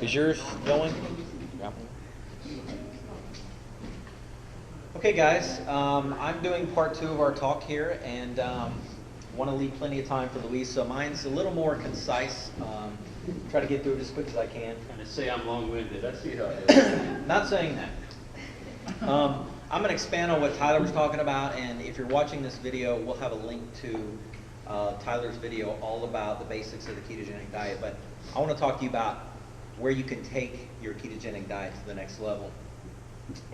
Is yours going? Yeah. Okay, guys, I'm doing part 2 of our talk here, and want to leave plenty of time for Luis, so mine's a little more concise. Try to get through it as quick as I can. And to say I'm long-winded, I see how it is. Not saying that. I'm going to expand on what Tyler was talking about, and if you're watching this video, we'll have a link to Tyler's video all about the basics of the ketogenic diet. But I want to talk to you about where you can take your ketogenic diet to the next level.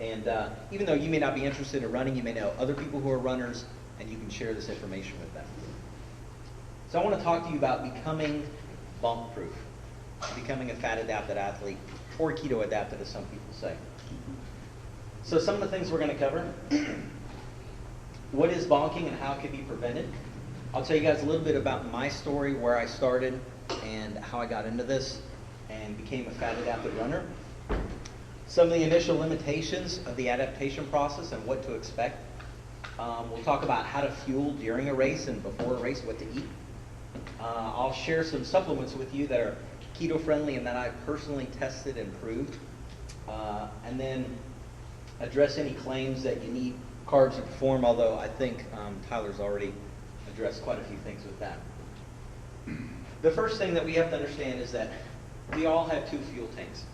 And even though you may not be interested in running, you may know other people who are runners, and you can share this information with them. So I want to talk to you about becoming bonk proof, becoming a fat adapted athlete, or keto adapted as some people say. So some of the things we're going to cover: what is bonking and how it can be prevented. I'll tell you guys a little bit about my story, where I started and how I got into this and became a fat adapted runner. Some of the initial limitations of the adaptation process and what to expect. We'll talk about how to fuel during a race and before a race, what to eat. I'll share some supplements with you that are keto friendly and that I've personally tested and proved. And then address any claims that you need carbs to perform, although I think Tyler's already addressed quite a few things with that. The first thing that we have to understand is that we all have 2 fuel tanks.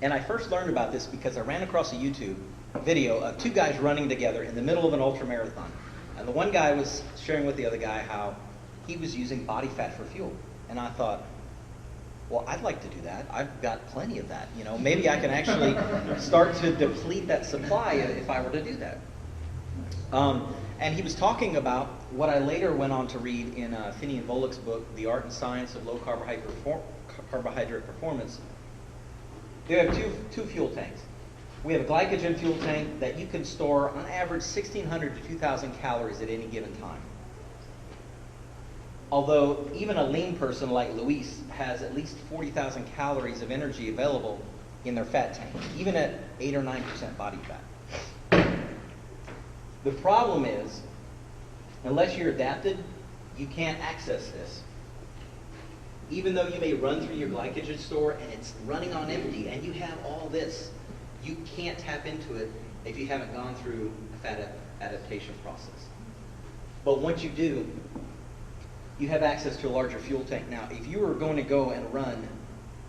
And I first learned about this because I ran across a YouTube video of 2 guys running together in the middle of an ultra marathon. And the one guy was sharing with the other guy how he was using body fat for fuel. And I thought, well, I'd like to do that. I've got plenty of that. You know, maybe I can actually start to deplete that supply if I were to do that. And he was talking about what I later went on to read in Finney and Volek's book, The Art and Science of Low Carbohydrate Performance. We have two fuel tanks. We have a glycogen fuel tank that you can store on average 1,600 to 2,000 calories at any given time. Although even a lean person like Luis has at least 40,000 calories of energy available in their fat tank, even at 8 or 9% body fat. The problem is, unless you're adapted, you can't access this. Even though you may run through your glycogen store and it's running on empty and you have all this, you can't tap into it if you haven't gone through a fat adaptation process. But once you do, you have access to a larger fuel tank. Now, if you were going to go and run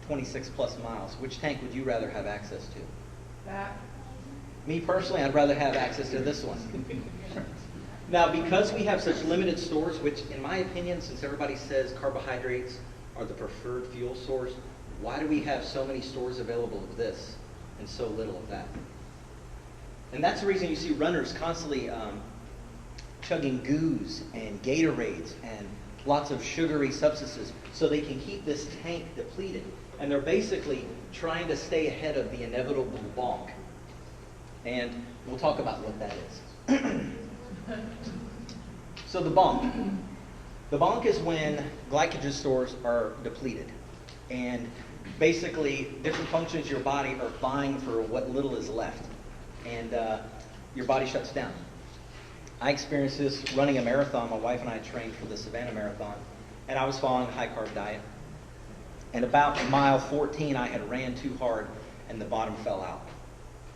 26 plus miles, which tank would you rather have access to? That. Me personally, I'd rather have access to this one. Now, because we have such limited stores, which in my opinion, since everybody says carbohydrates are the preferred fuel source, why do we have so many stores available of this and so little of that? And that's the reason you see runners constantly chugging goos and Gatorades and lots of sugary substances so they can keep this tank depleted. And they're basically trying to stay ahead of the inevitable bonk. And we'll talk about what that is. So the bonk. The bonk is when glycogen stores are depleted. And basically, different functions of your body are vying for what little is left. And your body shuts down. I experienced this running a marathon. My wife and I trained for the Savannah Marathon. And I was following a high-carb diet. And about mile 14, I had ran too hard, and the bottom fell out.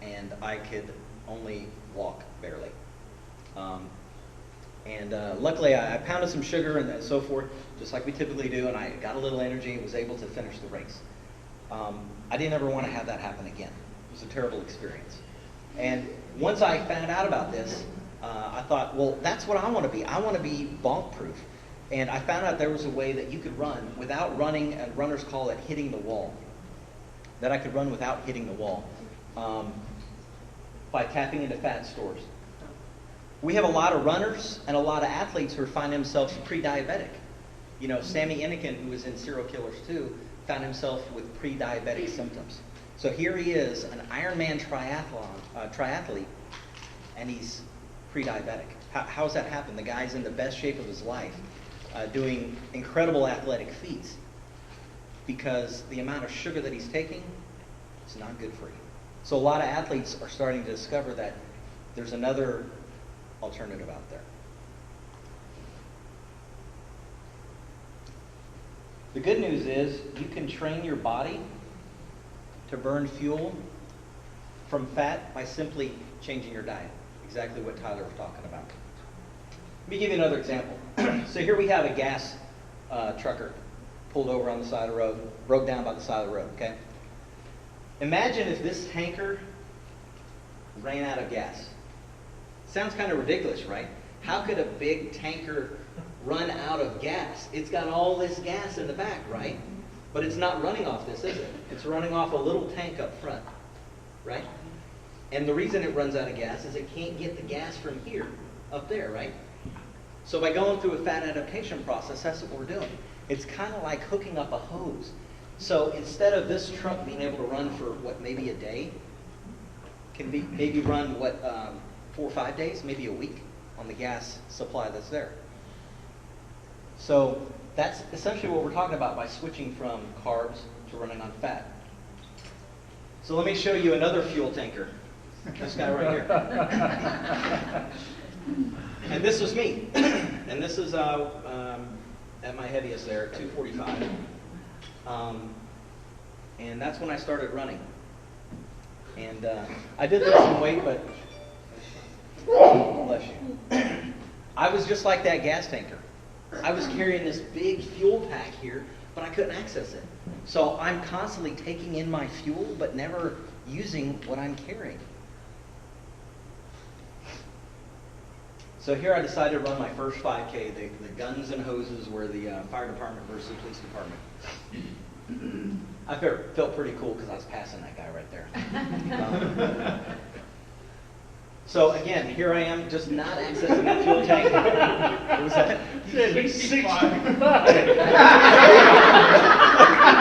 And I could only walk barely. Luckily, I pounded some sugar and so forth, just like we typically do, and I got a little energy and was able to finish the race. I didn't ever want to have that happen again. It was a terrible experience. And once I found out about this, I thought, well, that's what I want to be. I want to be bonk-proof. And I found out there was a way that you could run without running, and runners call it hitting the wall, that I could run without hitting the wall by tapping into fat stores. We have a lot of runners and a lot of athletes who find themselves pre-diabetic. You know, Sammy Inikin, who was in Serial Killers 2, found himself with pre-diabetic symptoms. So here he is, an Ironman triathlete, and he's pre-diabetic. How's that happen? The guy's in the best shape of his life, doing incredible athletic feats, because the amount of sugar that he's taking is not good for you. So a lot of athletes are starting to discover that there's another alternative out there. The good news is you can train your body to burn fuel from fat by simply changing your diet. Exactly what Tyler was talking about. Let me give you another example. So here we have a gas trucker pulled over on the side of the road, broke down by the side of the road, okay? Imagine if this tanker ran out of gas. Sounds kind of ridiculous, right? How could a big tanker run out of gas? It's got all this gas in the back, right? But it's not running off this, is it? It's running off a little tank up front, right? And the reason it runs out of gas is it can't get the gas from here up there, right? So by going through a fat adaptation process, that's what we're doing. It's kind of like hooking up a hose. So instead of this truck being able to run for, what, maybe a day, can be maybe run, 4 or 5 days, maybe a week on the gas supply that's there. So that's essentially what we're talking about by switching from carbs to running on fat. So let me show you another fuel tanker. This guy right here. And this was me. And this is at my heaviest there, 245. And that's when I started running. And I did lose some weight, but bless you. I was just like that gas tanker. I was carrying this big fuel pack here, but I couldn't access it. So I'm constantly taking in my fuel, but never using what I'm carrying. So here I decided to run my first 5K. The guns and hoses were the fire department versus the police department. I felt pretty cool because I was passing that guy right there. So again, here I am, just not accessing that fuel tank. What was that? 65.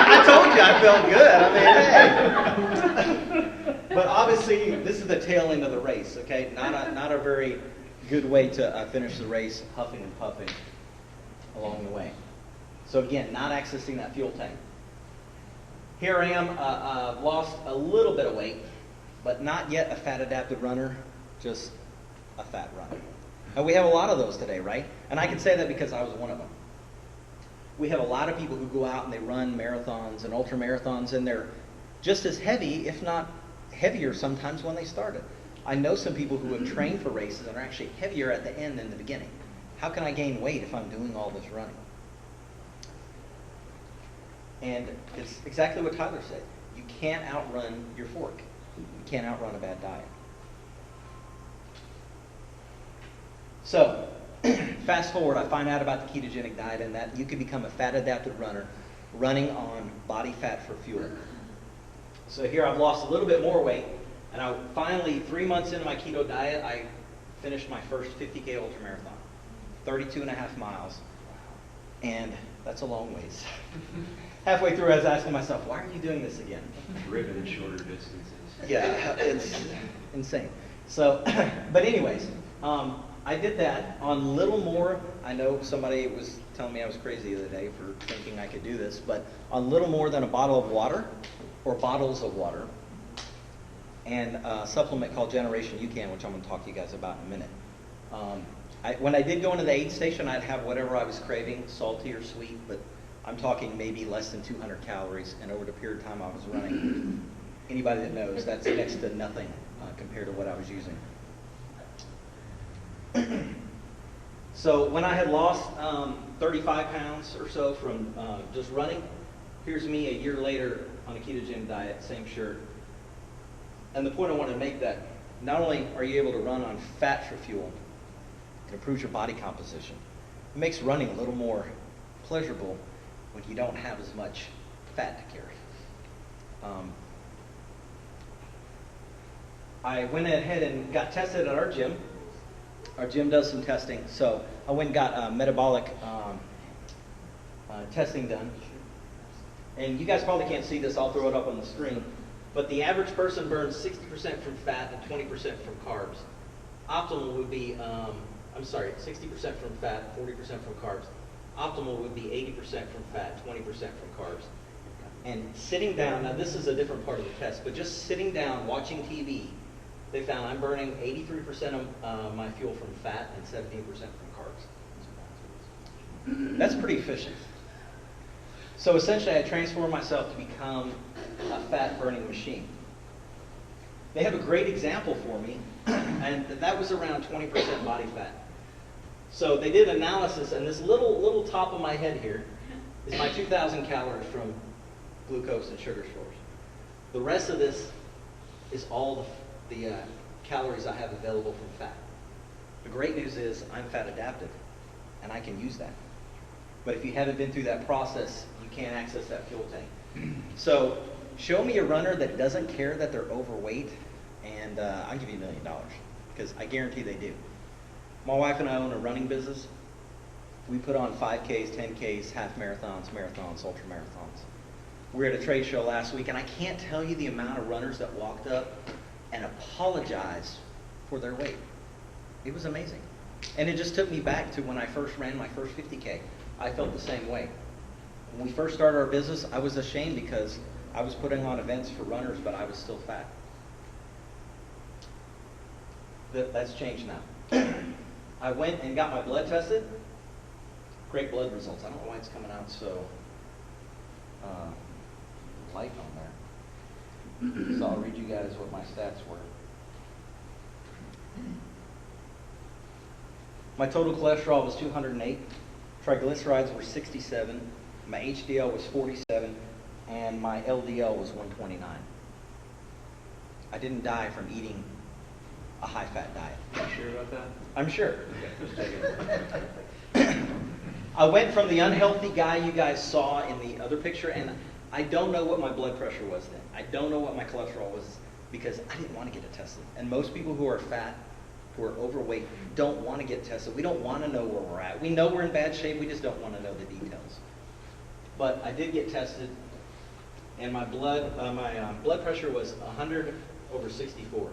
I told you I felt good. I mean, hey. But obviously, this is the tail end of the race. Okay, not a very good way to finish the race, huffing and puffing along the way. So again, not accessing that fuel tank. Here I am, lost a little bit of weight, but not yet a fat-adapted runner, just a fat runner. And we have a lot of those today, right? And I can say that because I was one of them. We have a lot of people who go out and they run marathons and ultra marathons, and they're just as heavy, if not heavier sometimes when they started. I know some people who have trained for races and are actually heavier at the end than the beginning. How can I gain weight if I'm doing all this running? And it's exactly what Tyler said. You can't outrun your fork. You can't outrun a bad diet. So, fast forward, I find out about the ketogenic diet and that you can become a fat-adapted runner running on body fat for fuel. So here I've lost a little bit more weight, and I finally, 3 months into my keto diet, I finished my first 50K ultramarathon, 32.5 miles, and that's a long ways. Halfway through, I was asking myself, why are you doing this again? Driven shorter distances. Yeah, it's insane. So, but anyways, I did that on little more. I know somebody was telling me I was crazy the other day for thinking I could do this, but on little more than a bottle of water, or bottles of water, and a supplement called Generation UCAN, which I'm going to talk to you guys about in a minute. When I did go into the aid station, I'd have whatever I was craving, salty or sweet, but I'm talking maybe less than 200 calories, and over the period of time I was running, anybody that knows, that's next to nothing compared to what I was using. So when I had lost 35 pounds or so from just running, here's me a year later on a ketogenic diet, same shirt. And the point I wanted to make that not only are you able to run on fat for fuel, it improves your body composition. It makes running a little more pleasurable when you don't have as much fat to carry. I went ahead and got tested at our gym. Our gym does some testing, so I went and got metabolic testing done. And you guys probably can't see this, I'll throw it up on the screen. But the average person burns 60% from fat and 20% from carbs. Optimal would be, 60% from fat, 40% from carbs. Optimal would be 80% from fat, 20% from carbs. And sitting down, now this is a different part of the test, but just sitting down watching TV, they found I'm burning 83% of my fuel from fat and 17% from carbs. That's pretty efficient. So essentially, I transformed myself to become a fat-burning machine. They have a great example for me, and that was around 20% body fat. So they did analysis, and this little top of my head here is my 2,000 calories from glucose and sugar stores. The rest of this is all the calories I have available from fat. The great news is I'm fat adaptive, and I can use that. But if you haven't been through that process, you can't access that fuel tank. So show me a runner that doesn't care that they're overweight, and I'll give you $1 million, because I guarantee they do. My wife and I own a running business. We put on 5Ks, 10Ks, half marathons, marathons, ultra marathons. We were at a trade show last week, and I can't tell you the amount of runners that walked up and apologized for their weight. It was amazing. And it just took me back to when I first ran my first 50K. I felt the same way. When we first started our business, I was ashamed because I was putting on events for runners, but I was still fat. That's changed now. I went and got my blood tested. Great blood results. I don't know why it's coming out so light on there. So I'll read you guys what my stats were. My total cholesterol was 208. Triglycerides were 67. My HDL was 47. And my LDL was 129. I didn't die from eating a high-fat diet. You sure about that? I'm sure. Okay, just checking. I went from the unhealthy guy you guys saw in the other picture, and I don't know what my blood pressure was then. I don't know what my cholesterol was because I didn't want to get it tested. And most people who are fat, who are overweight, don't want to get tested. We don't want to know where we're at. We know we're in bad shape. We just don't want to know the details. But I did get tested, and my blood pressure was 100/64,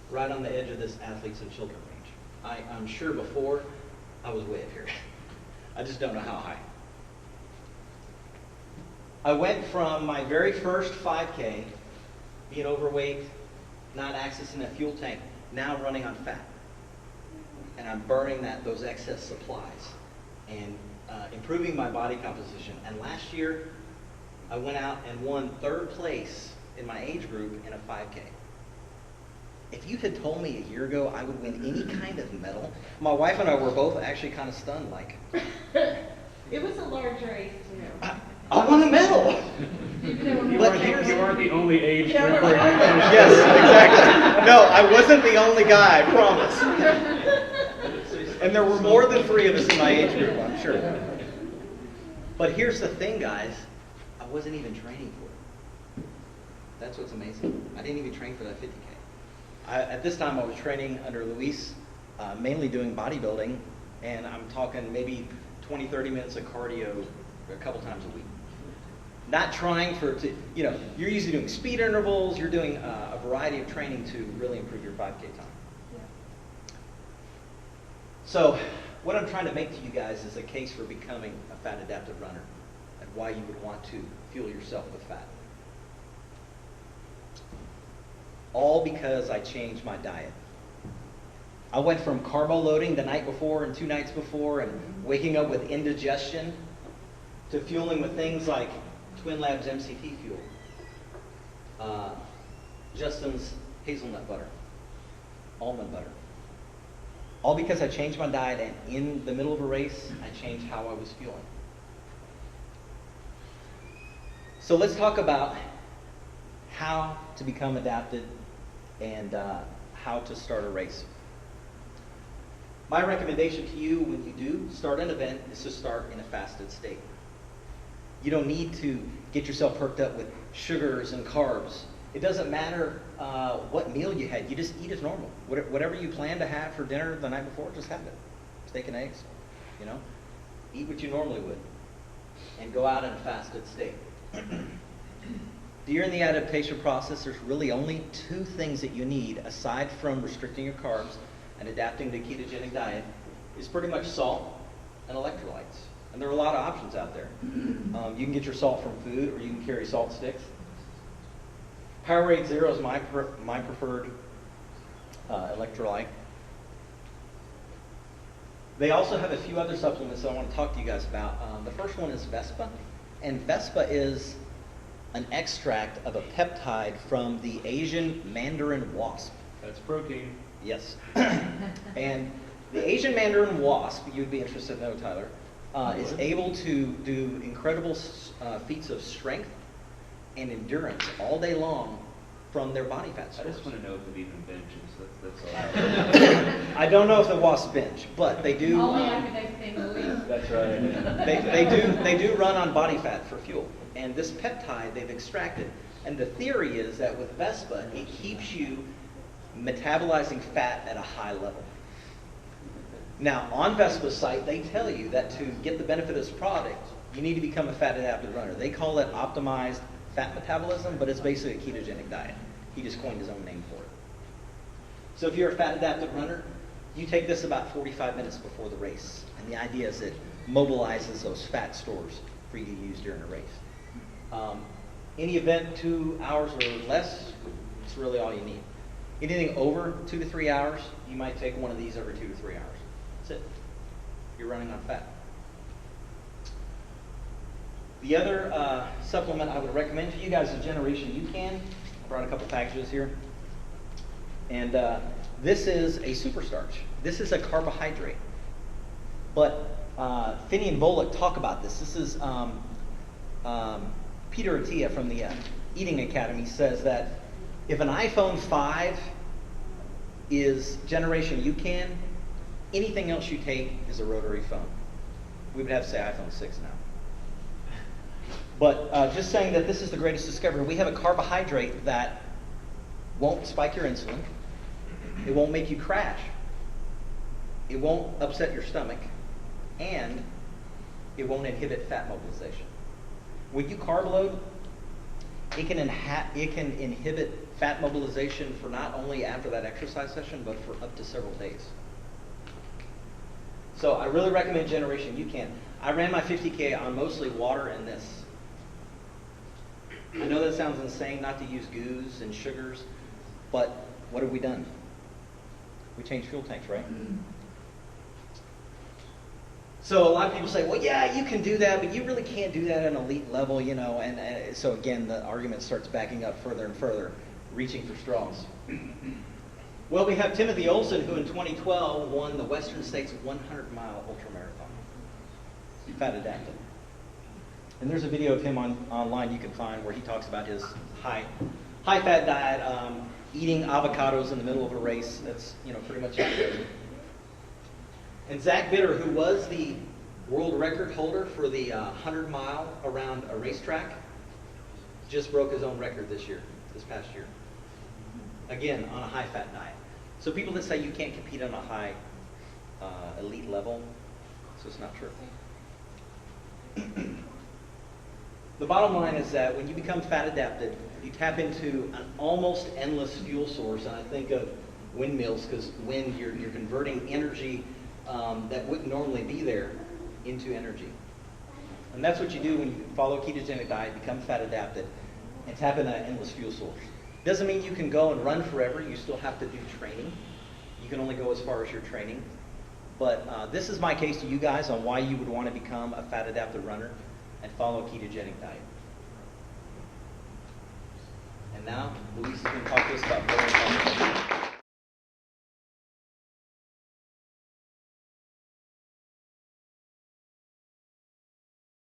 right on the edge of this athletes and children range. I'm sure before I was way up here. I just don't know how high. I went from my very first 5K, being overweight, not accessing a fuel tank, now running on fat. And I'm burning those excess supplies and improving my body composition. And last year, I went out and won 3rd place in my age group in a 5K. If you had told me a year ago I would win any kind of medal, my wife and I were both actually kind of stunned, like. It was a large race, too. I won a medal! You aren't the only age group where Yes, exactly. No, I wasn't the only guy, I promise. And there were more than 3 of us in my age group, I'm sure. But here's the thing, guys. I wasn't even training for it. That's what's amazing. I didn't even train for that 50K. At this time, I was training under Luis, mainly doing bodybuilding, and I'm talking maybe 20, 30 minutes of cardio a couple times a week. Not trying you're usually doing speed intervals, you're doing a variety of training to really improve your 5K time. Yeah. So, what I'm trying to make to you guys is a case for becoming a fat adaptive runner and why you would want to fuel yourself with fat. All because I changed my diet. I went from carbo loading the night before and 2 nights before and waking up with indigestion to fueling with things like Twin Labs MCT fuel, Justin's hazelnut butter, almond butter. All because I changed my diet, and in the middle of a race, I changed how I was fueling. So let's talk about how to become adapted and how to start a race. My recommendation to you when you do start an event is to start in a fasted state. You don't need to get yourself perked up with sugars and carbs. It doesn't matter what meal you had. You just eat as normal. Whatever you plan to have for dinner the night before, just have it. Steak and eggs, Eat what you normally would. And go out in a fasted state. During the adaptation process, there's really only 2 things that you need, aside from restricting your carbs and adapting to a ketogenic diet, is pretty much salt and electrolytes. And there are a lot of options out there. You can get your salt from food, or you can carry salt sticks. Powerade Zero is my preferred electrolyte. They also have a few other supplements that I want to talk to you guys about. The first one is Vespa. And Vespa is an extract of a peptide from the Asian mandarin wasp. That's protein. Yes. And the Asian mandarin wasp, you'd be interested to know, Tyler, is able to do incredible feats of strength and endurance all day long from their body fat I stores. just want to know if it even benches. That's all. I don't know if the wasps bench, but they do. Only after they stay moving. That's right. They do run on body fat for fuel. And this peptide they've extracted. And the theory is that with Vespa, it keeps you metabolizing fat at a high level. Now, on Vespa's site, they tell you that to get the benefit of this product, you need to become a fat adapted runner. They call it optimized fat metabolism, but it's basically a ketogenic diet. He just coined his own name for it. So if you're a fat adapted runner, you take this about 45 minutes before the race. And the idea is it mobilizes those fat stores for you to use during a race. Any event 2 hours or less, it's really all you need. Anything over 2 to 3 hours, you might take one of these every 2 to 3 hours. That's it. You're running on fat. The other supplement I would recommend to you guys is Generation UCAN. I brought a couple packages here. And this is a super starch. This is a carbohydrate. But Finney and Volek talk about this. This is Peter Attia from the Eating Academy says that if an iPhone 5 is Generation UCAN, anything else you take is a rotary phone. We would have to say iPhone 6 now. But just saying that this is the greatest discovery. We have a carbohydrate that won't spike your insulin. It won't make you crash. It won't upset your stomach. And it won't inhibit fat mobilization. When you carb load, it can inhibit fat mobilization for not only after that exercise session, but for up to several days. So I really recommend Generation UCAN. I ran my 50K on mostly water and this. I know that sounds insane not to use goos and sugars, but what have we done? We changed fuel tanks, right? So a lot of people say, well, yeah, you can do that, but you really can't do that at an elite level, you know. And so again, the argument starts backing up further and further, reaching for straws. Well, we have Timothy Olson, who in 2012 won the Western States 100-mile ultramarathon, fat adapted. And there's a video of him online you can find where he talks about his high-fat diet, eating avocados in the middle of a race. That's pretty much it. And Zach Bitter, who was the world record holder for the 100-mile around a racetrack, just broke his own record this past year. Again, on a high-fat diet. So people that say you can't compete on a high elite level, so it's not true. The bottom line is that when you become fat adapted, you tap into an almost endless fuel source, and I think of windmills because wind, you're converting energy that wouldn't normally be there into energy. And that's what you do when you follow a ketogenic diet, become fat adapted, and tap into that endless fuel source. Doesn't mean you can go and run forever. You still have to do training. You can only go as far as your training. But this is my case to you guys on why you would want to become a fat adapted runner and follow a ketogenic diet. And now, Luis is going to talk to us about protein.